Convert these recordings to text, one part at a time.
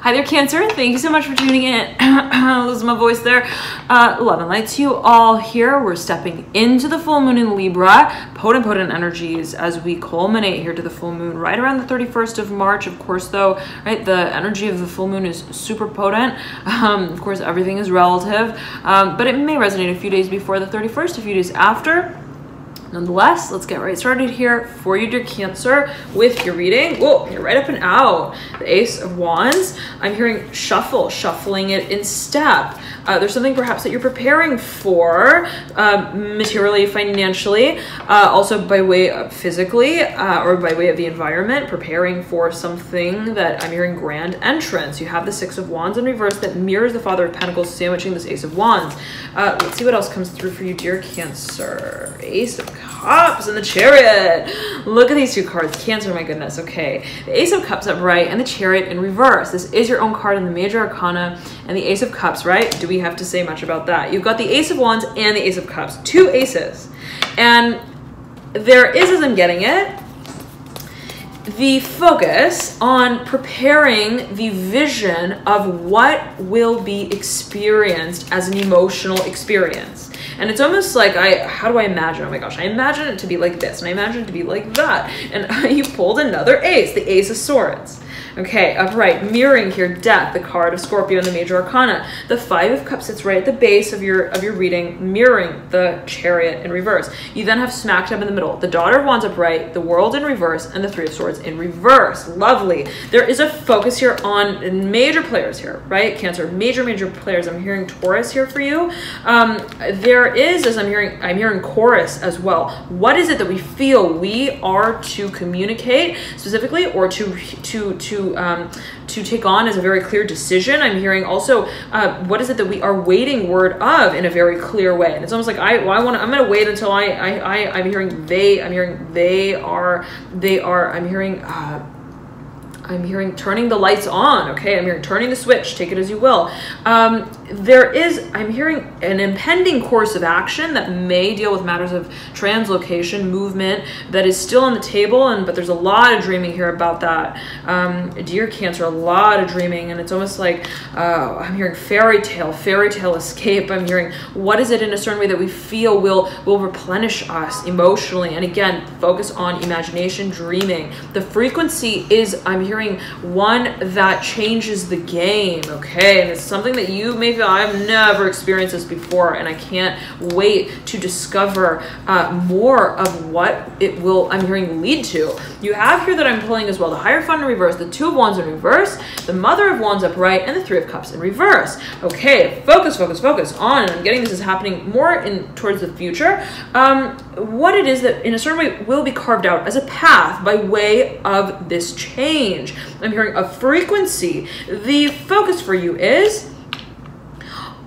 Hi there, Cancer. Thank you so much for tuning in. Losing my voice there. Love and light to you all here. We're stepping into the full moon in Libra. Potent energigy as we culminate here to the full moon right around the 31st of March. Of course, though, right, the energy of the full moon is super potent. Of course, everything is relative, but it may resonate a few days before the 31st, a few days after. Nonetheless, let's get right started here for you, dear Cancer, with your reading. Whoa, you're right up and out. The Ace of Wands. I'm hearing shuffling it in step. There's something perhaps that you're preparing for, materially, financially, also by way of physically, or by way of the environment, preparing for something that I'm hearing grand entrance. You have the Six of Wands in reverse that mirrors the Father of Pentacles sandwiching this Ace of Wands. Let's see what else comes through for you, dear Cancer. Ace of Cups and the Chariot. Look at these two cards. Cancer, my goodness. Okay. The Ace of Cups upright and the Chariot in reverse. This is your own card in the Major Arcana, and the Ace of Cups, right? Do we have to say much about that? You've got the Ace of Wands and the Ace of Cups. Two aces. And there is, as I'm getting it, the focus on preparing the vision of what will be experienced as an emotional experience. And it's almost like, how do I imagine? Oh my gosh, I imagine it to be like this, and I imagine it to be like that. And you pulled another ace, the Ace of Swords. Okay, upright, mirroring here, Death, the card of Scorpio in the Major Arcana. The Five of Cups sits right at the base of your reading, mirroring the Chariot in reverse. You then have smack dab in the middle, the Daughter of Wands upright, the World in reverse, and the Three of Swords in reverse. Lovely. There is a focus here on major players here, right? Cancer, major players. I'm hearing Taurus here for you. There is, as I'm hearing chorus as well. What is it that we feel we are to communicate specifically, or to take on as a very clear decision? I'm hearing also, what is it that we are waiting word of in a very clear way? And it's almost like I'm going to wait until I'm hearing I'm hearing turning the lights on. Okay, I'm hearing turning the switch, take it as you will. I'm hearing an impending course of action that may deal with matters of translocation, movement, that is still on the table, but there's a lot of dreaming here about that. Dear Cancer, a lot of dreaming, and it's almost like, I'm hearing fairy tale escape. I'm hearing, what is it in a certain way that we feel will replenish us emotionally? And again, focus on imagination, dreaming. The frequency is, I'm hearing one that changes the game, okay? And it's something that you may feel, I've never experienced this before, and I can't wait to discover more of what it will, I'm hearing, lead to. You have here that I'm pulling as well, the Hierophant in reverse, the Two of Wands in reverse, the Mother of Wands upright, and the Three of Cups in reverse. Okay, focus on, and I'm getting this is happening more towards the future. What it is that in a certain way will be carved out as a path by way of this change. I'm hearing a frequency. The focus for you is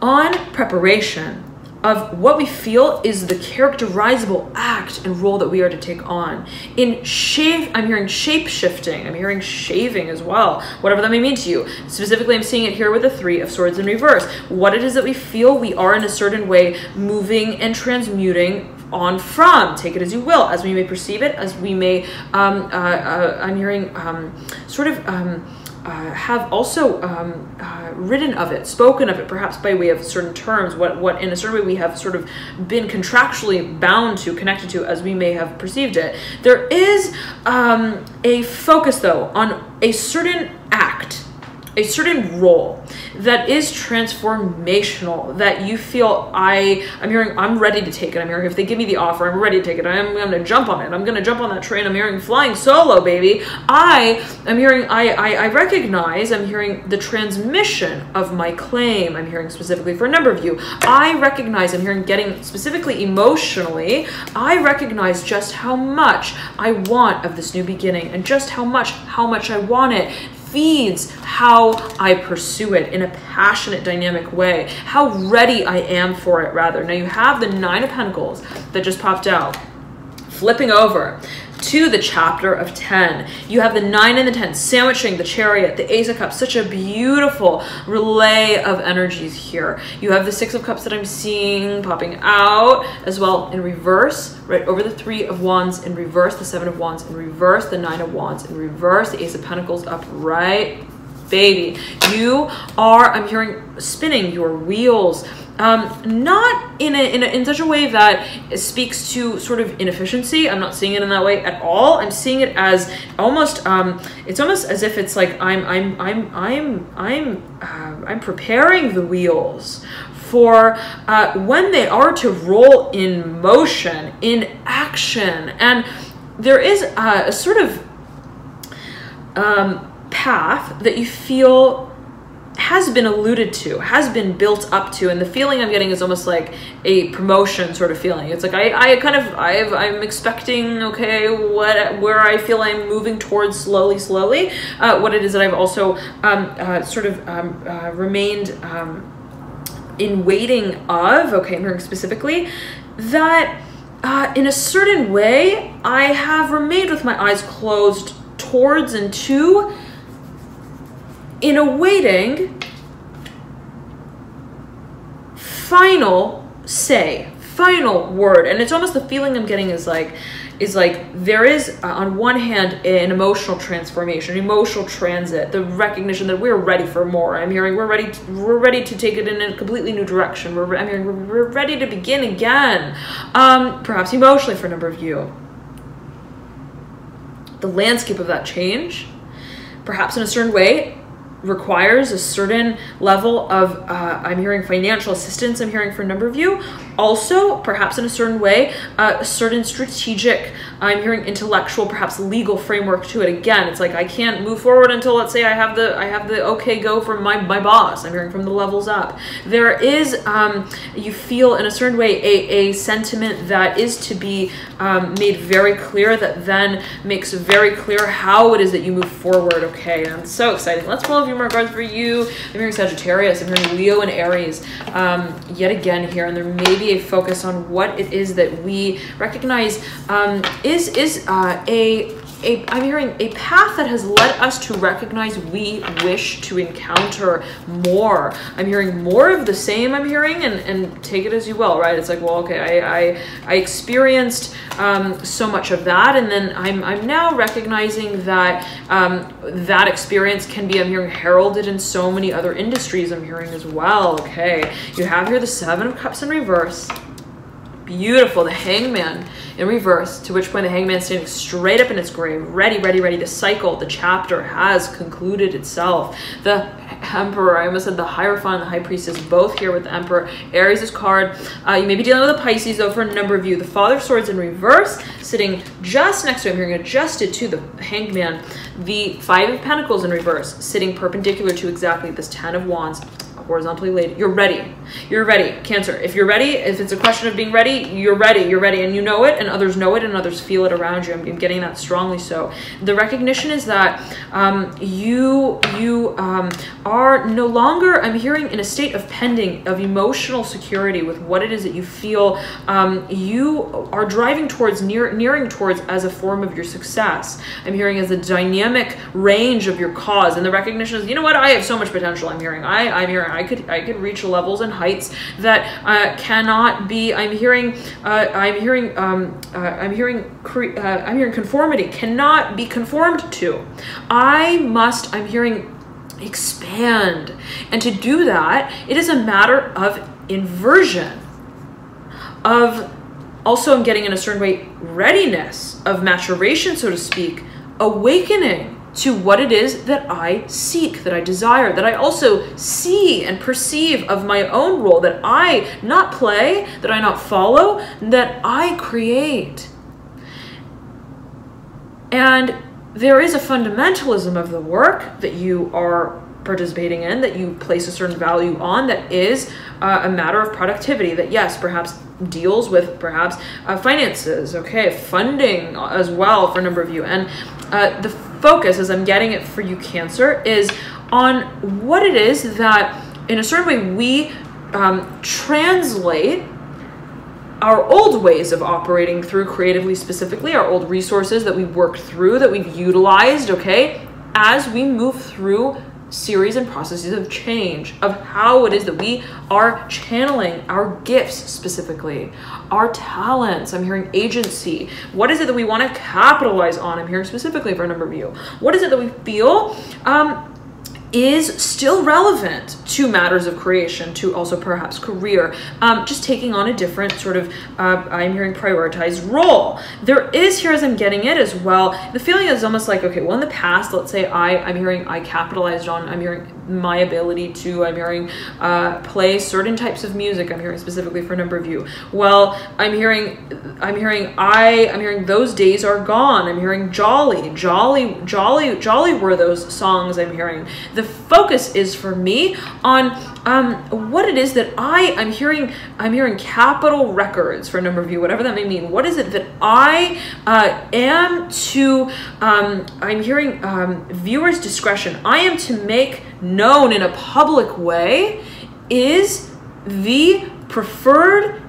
on preparation of what we feel is the characterizable act and role that we are to take on. In shape, I'm hearing shape-shifting. I'm hearing shaving as well, whatever that may mean to you. Specifically, I'm seeing it here with the Three of Swords in reverse. What it is that we feel we are in a certain way moving and transmuting on from. Take it as you will, as we may perceive it, as we may, I'm hearing have also written of it, spoken of it, perhaps by way of certain terms, what in a certain way we have sort of been contractually bound to, connected to, as we may have perceived it. There is a focus, though, on a certain act, a certain role that is transformational, that you feel, I'm hearing, I'm ready to take it. I'm hearing, if they give me the offer, I'm ready to take it. I'm going to jump on it. I'm going to jump on that train. I'm hearing flying solo, baby. I recognize, I'm hearing the transmission of my claim. I'm hearing specifically for a number of you. I recognize, I'm hearing getting specifically emotionally, I recognize just how much I want of this new beginning, and just how much I want it feeds how I pursue it in a passionate, dynamic way, how ready I am for it, rather. Now you have the Nine of Pentacles that just popped out, flipping over to the chapter of 10. You have the 9 and the 10 sandwiching the Chariot, the Ace of Cups, such a beautiful relay of energies here. You have the 6 of Cups that I'm seeing popping out as well in reverse, right over the 3 of Wands in reverse, the 7 of Wands in reverse, the 9 of Wands in reverse, the Ace of Pentacles upright. baby. You are, I'm hearing, spinning your wheels. Not in such a way that it speaks to sort of inefficiency. I'm not seeing it in that way at all. I'm seeing it as almost it's almost as if it's like I'm preparing the wheels for when they are to roll in motion, in action. And there is a sort of path that you feel has been alluded to, has been built up to, and the feeling I'm getting is almost like a promotion sort of feeling. It's like I'm expecting, okay, where I feel I'm moving towards slowly, what it is that I've also remained in waiting of, okay, I'm hearing specifically that in a certain way I have remained with my eyes closed towards and to, in awaiting final say, final word. And it's almost the feeling I'm getting is like there is on one hand an emotional transformation, emotional transit, the recognition that we're ready for more. I'm hearing we're ready to take it in a completely new direction. I'm hearing we're ready to begin again, perhaps emotionally for a number of you. The landscape of that change, perhaps in a certain way, requires a certain level of, I'm hearing financial assistance, I'm hearing for a number of you. Also, perhaps in a certain way, a certain strategic, I'm hearing intellectual, perhaps legal framework to it. Again, it's like I can't move forward until, let's say, I have the okay go from my boss. I'm hearing from the levels up. There is, you feel in a certain way, a sentiment that is to be made very clear, that then makes very clear how it is that you move forward. Okay, and I'm so exciting. Let's pull a few more cards for you. I'm hearing Sagittarius, I'm hearing Leo and Aries yet again here, and there may be a focus on what it is that we recognize is I'm hearing a path that has led us to recognize we wish to encounter more. I'm hearing more of the same, I'm hearing, and take it as you will, right? It's like, well, okay, I experienced so much of that, and then I'm now recognizing that that experience can be, I'm hearing, heralded in so many other industries, I'm hearing as well. Okay, you have here the Seven of Cups in reverse. Beautiful. The Hangman in reverse, to which point the Hangman standing straight up in its grave, ready to cycle. The chapter has concluded itself. The Emperor, I almost said the Hierophant and the High Priestess, both here with the Emperor. Aries' card. You may be dealing with a Pisces, though, for a number of you. The Father of Swords in reverse, sitting just next to him, hearing adjusted to the Hangman. The Five of Pentacles in reverse, sitting perpendicular to exactly this Ten of Wands, horizontally laid. You're ready. You're ready, Cancer. If you're ready, if it's a question of being ready, you're ready. You're ready, and you know it, and others know it, and others feel it around you. I'm getting that strongly. So the recognition is that you are no longer, I'm hearing, in a state of pending, of emotional security with what it is that you feel you are driving towards, nearing towards as a form of your success. I'm hearing as a dynamic range of your cause, and the recognition is, you know what, I have so much potential. I'm hearing, I could reach levels and heights that cannot be. I'm hearing conformity cannot be conformed to. I'm hearing expand, and to do that, it is a matter of inversion, of also, I'm getting in a certain way, readiness, of maturation, so to speak, awakening to what it is that I seek, that I desire, that I also see and perceive of my own role, that I not play, that I not follow, that I create. And there is a fundamentalism of the work that you are participating in, that you place a certain value on, that is a matter of productivity, that yes, perhaps deals with perhaps finances, okay, funding as well for a number of you. And the focus, as I'm getting it for you, Cancer, is on what it is that in a certain way we translate our old ways of operating through creatively, specifically our old resources that we've worked through, that we've utilized, okay, as we move through series and processes of change, of how it is that we are channeling our gifts, specifically our talents. I'm hearing agency. What is it that we want to capitalize on? I'm hearing specifically for a number of you. What is it that we feel is still relevant to matters of creation, to also perhaps career, just taking on a different sort of, I'm hearing prioritized role. There is here, as I'm getting it as well, the feeling is almost like, okay, well in the past, let's say I'm hearing I capitalized on, I'm hearing my ability to, I'm hearing play certain types of music, I'm hearing specifically for a number of you. Well, I'm hearing those days are gone. I'm hearing jolly were those songs I'm hearing. The focus is for me on what it is that I'm hearing Capitol Records for a number of you, whatever that may mean. What is it that I am to, I'm hearing viewers' discretion. I am to make known in a public way is the preferred,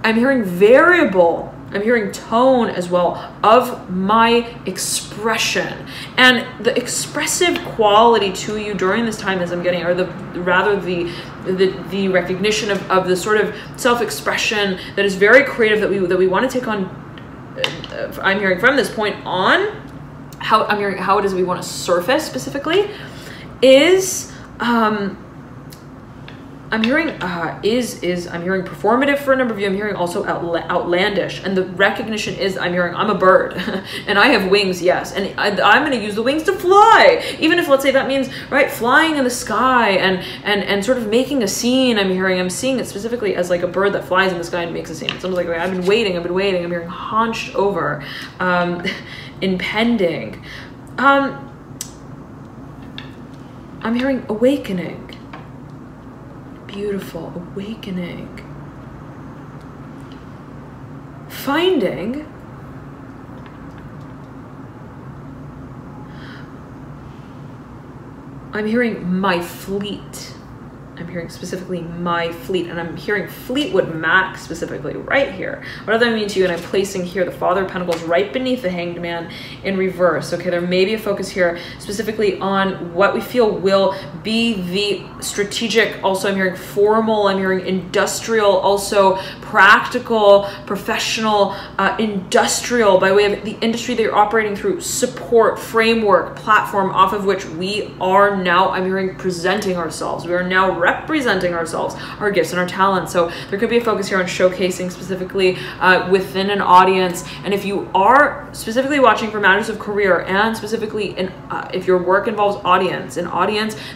I'm hearing variable, I'm hearing tone as well of my expression, and the expressive quality to you during this time, as I'm getting, or the recognition of the sort of self-expression that is very creative that we want to take on. I'm hearing from this point on how I'm hearing how it is we want to surface specifically is I'm hearing I'm hearing performative for a number of you. I'm hearing also outlandish, and the recognition is I'm hearing I'm a bird and I have wings, yes, and I'm going to use the wings to fly, even if, let's say, that means right flying in the sky and sort of making a scene. I'm seeing it specifically as like a bird that flies in the sky and makes a scene. It's almost like I've been waiting. I'm hearing hunched over, impending. I'm hearing awakening. Beautiful awakening. Finding. I'm hearing my fleet. I'm hearing specifically my fleet, and I'm hearing Fleetwood Mac specifically right here. What does that mean to you? And I'm placing here the Father of Pentacles right beneath the Hanged Man in reverse. Okay, there may be a focus here specifically on what we feel will be the strategic, also I'm hearing formal, I'm hearing industrial, also practical, professional, industrial, by way of the industry that you're operating through, support, framework, platform off of which we are now, I'm hearing, presenting ourselves. We are now representing ourselves, our gifts and our talents. So there could be a focus here on showcasing specifically within an audience. And if you are specifically watching for matters of career, and specifically in, if your work involves an audience, then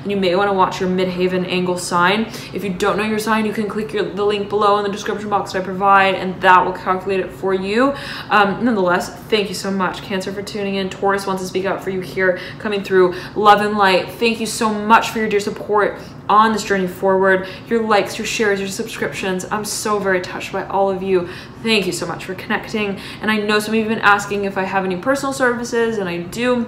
you may want to watch your midhaven angle sign. If you don't know your sign, you can click the link below in the description box that I provide, and that will calculate it for you. Nonetheless, thank you so much, Cancer, for tuning in. Taurus wants to speak out for you here, coming through. Love and light. Thank you so much for your dear support on this journey forward, your likes, your shares, your subscriptions. I'm so very touched by all of you. Thank you so much for connecting. And I know some of you have been asking if I have any personal services, and I do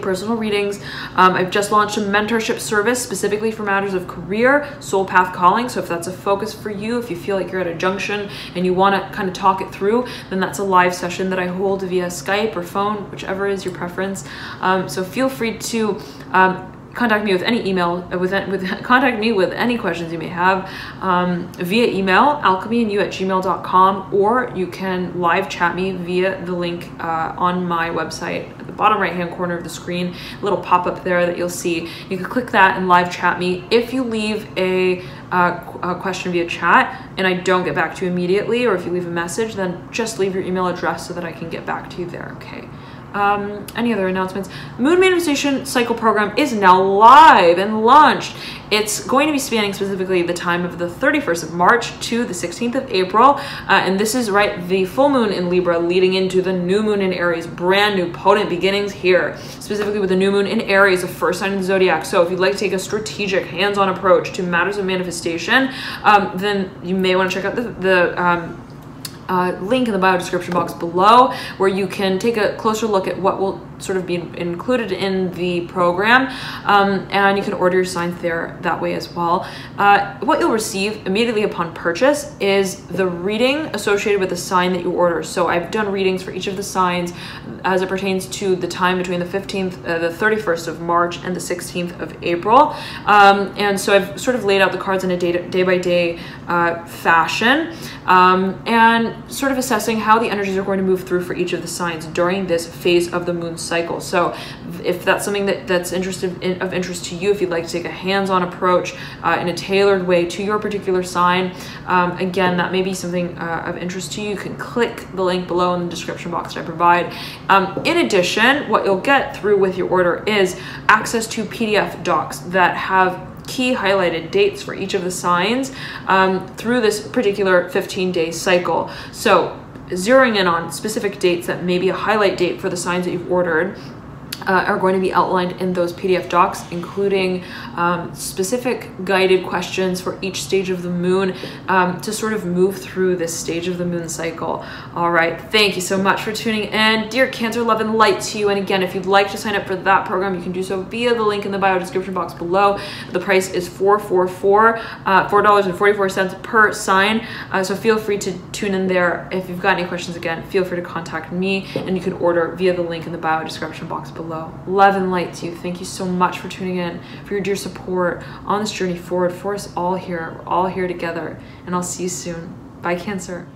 personal readings. I've just launched a mentorship service specifically for matters of career, soul path calling. So if that's a focus for you, if you feel like you're at a junction and you want to kind of talk it through, then that's a live session that I hold via Skype or phone, whichever is your preference. So feel free to contact me with any email, contact me with any questions you may have via email, alchemyandyou@gmail.com, or you can live chat me via the link on my website at the bottom right hand corner of the screen, a little pop-up there that you'll see. You can click that and live chat me. If you leave a question via chat and I don't get back to you immediately, or if you leave a message, then just leave your email address so that I can get back to you there, okay? Any other announcements? Moon Manifestation Cycle Program is now live and launched. It's going to be spanning specifically the time of the 31st of March to the 16th of April. And this is the full moon in Libra leading into the new moon in Aries. Brand new potent beginnings here, specifically with the new moon in Aries, the first sign in the zodiac. So if you'd like to take a strategic hands-on approach to matters of manifestation, then you may want to check out the link in the bio description box below, where you can take a closer look at what will sort of be included in the program, and you can order your signs there that way as well. What you'll receive immediately upon purchase is the reading associated with the sign that you order. So I've done readings for each of the signs as it pertains to the time between the 31st of March and the 16th of April, and so I've sort of laid out the cards in a day-by-day fashion, and sort of assessing how the energies are going to move through for each of the signs during this phase of the moon cycle. So if that's something that's of interest to you, if you'd like to take a hands-on approach in a tailored way to your particular sign, again, that may be something of interest to you. You can click the link below in the description box that I provide. In addition, what you'll get through with your order is access to PDF docs that have key highlighted dates for each of the signs through this particular 15-day cycle. So zeroing in on specific dates that may be a highlight date for the signs that you've ordered are going to be outlined in those PDF docs, including specific guided questions for each stage of the moon to sort of move through this stage of the moon cycle. All right, thank you so much for tuning in. Dear Cancer, love and light to you. And again, if you'd like to sign up for that program, you can do so via the link in the bio description box below. The price is $4.44 per sign. So feel free to tune in there. If you've got any questions, again, feel free to contact me, and you can order via the link in the bio description box below. Love and light to you. Thank you so much for tuning in, for your dear support on this journey forward for us all here. We're all here together, and I'll see you soon. Bye, Cancer.